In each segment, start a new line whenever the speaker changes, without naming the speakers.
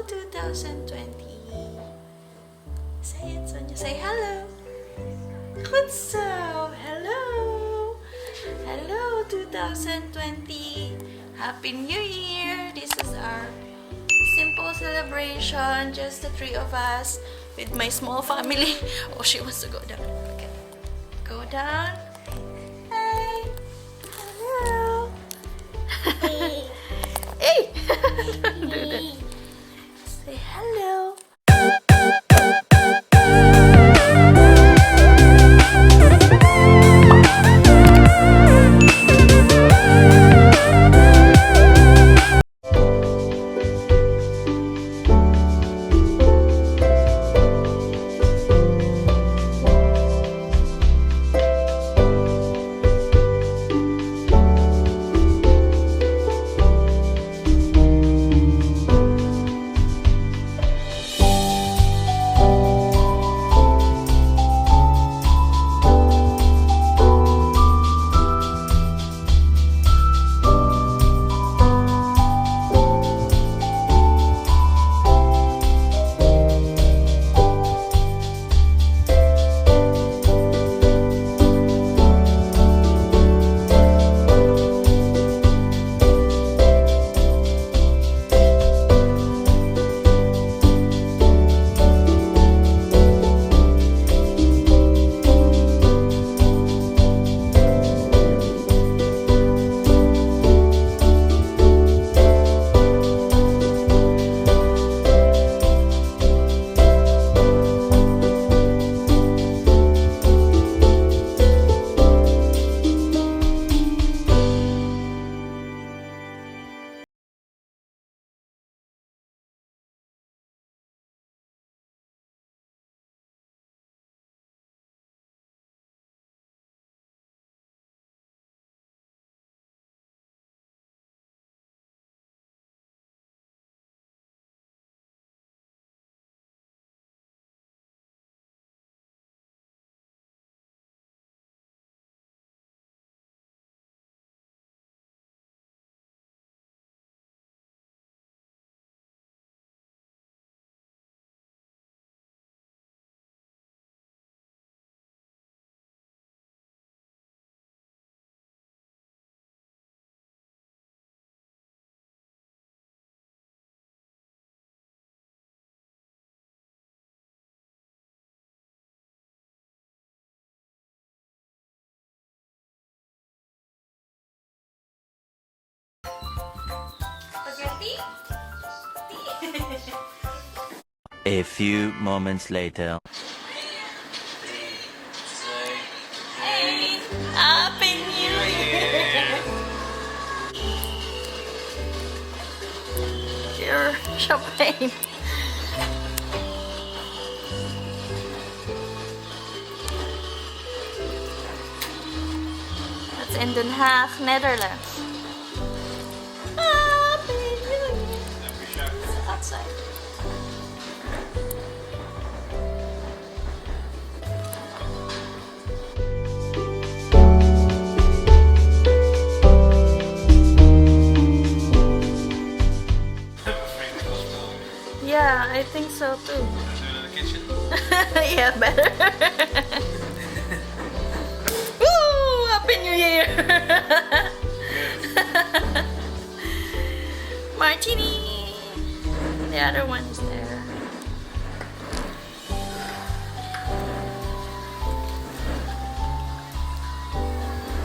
2020. Say it, Sonia. Say hello. What's up? Hello. Hello, 2020. Happy New Year. This is our simple celebration. Just the three of us with my small family. Oh, she wants to go down. Okay. Go down. Hey. Hello. Hey. Don't do that. Say hello. Spaghetti?
A few moments later.
Hey, Happy New Year! Your champagne. That's in Den Haag, Netherlands. Happy New Year! It's outside. Yeah, I think so too. Yeah, better. Woo! Happy New Year! Martini! The other one is there.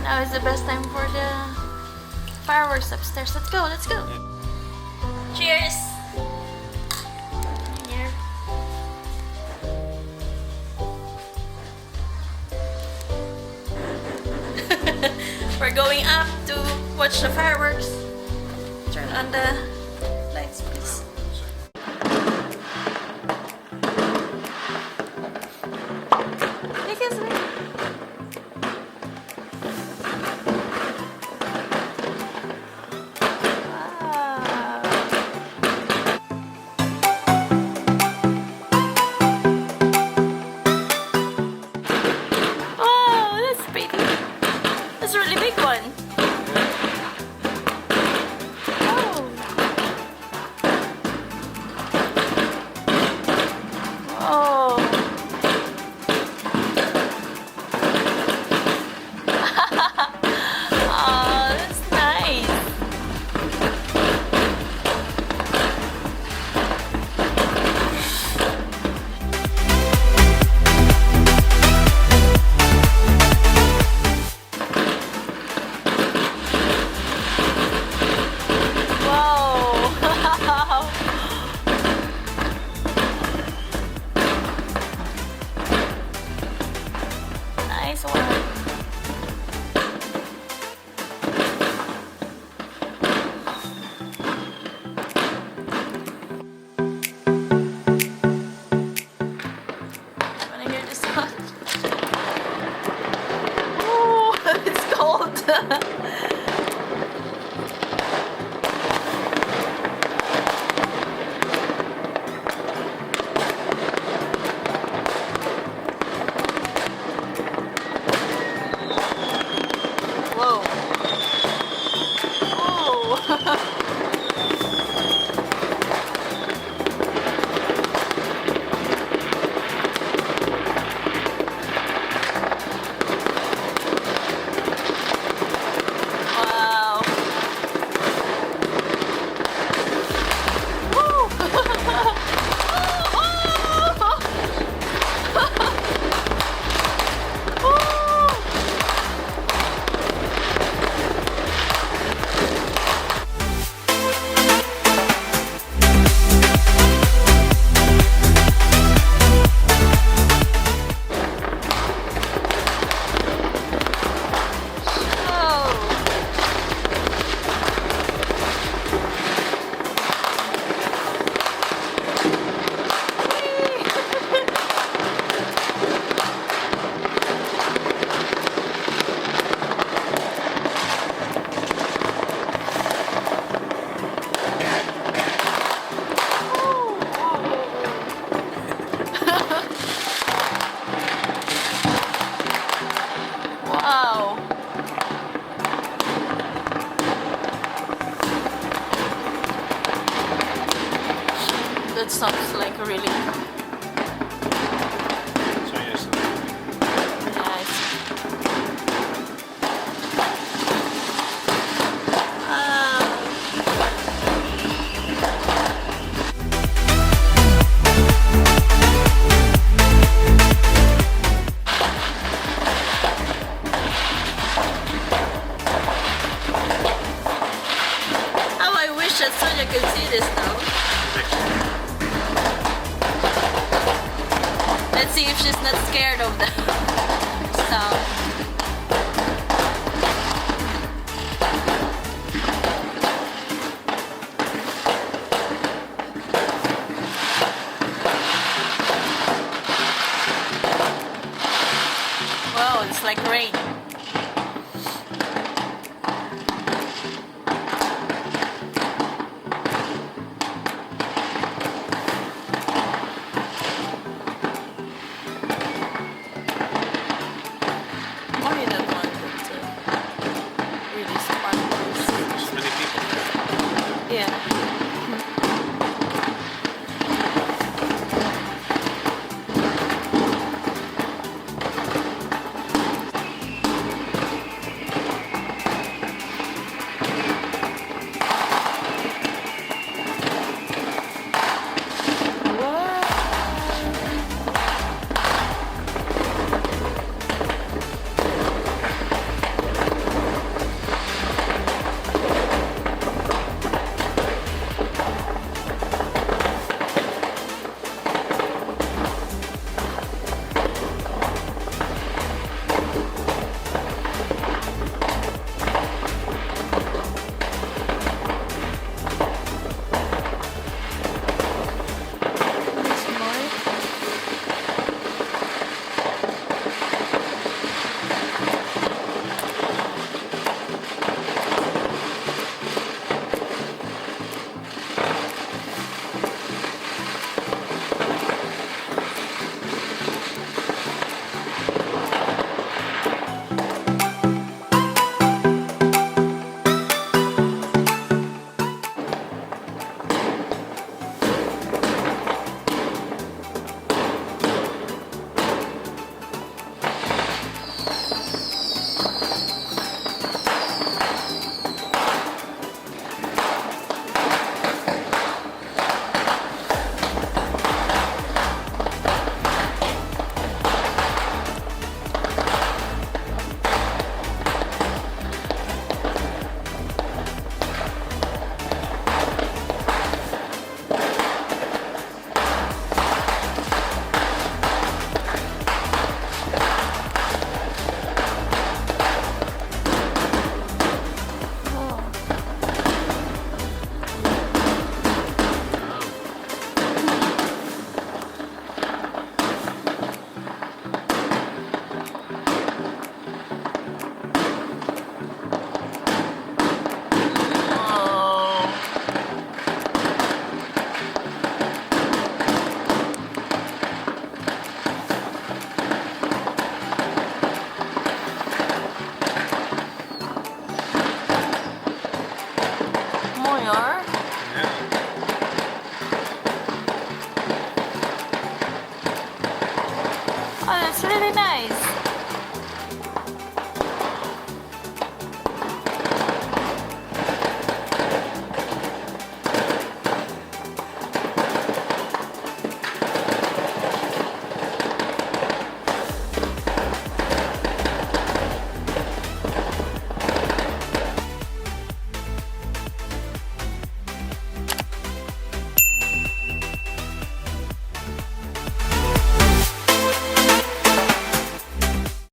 Now is the best time for the fireworks upstairs. Let's go, let's go! Cheers! Here. We're going up to watch the fireworks. Turn on the lights, please. Excuse me. Wow, that's pretty. That's a really big one. Oh. Nice one. Wanna hear the sound? Ooh, it's cold. Whoa. Oh. Wow. Woo. Wow. That sounds like really
So yes,
nice. Wow. How I wish that Sonia could see this now. Let's see if she's not scared of the sound. Wow, it's like rain.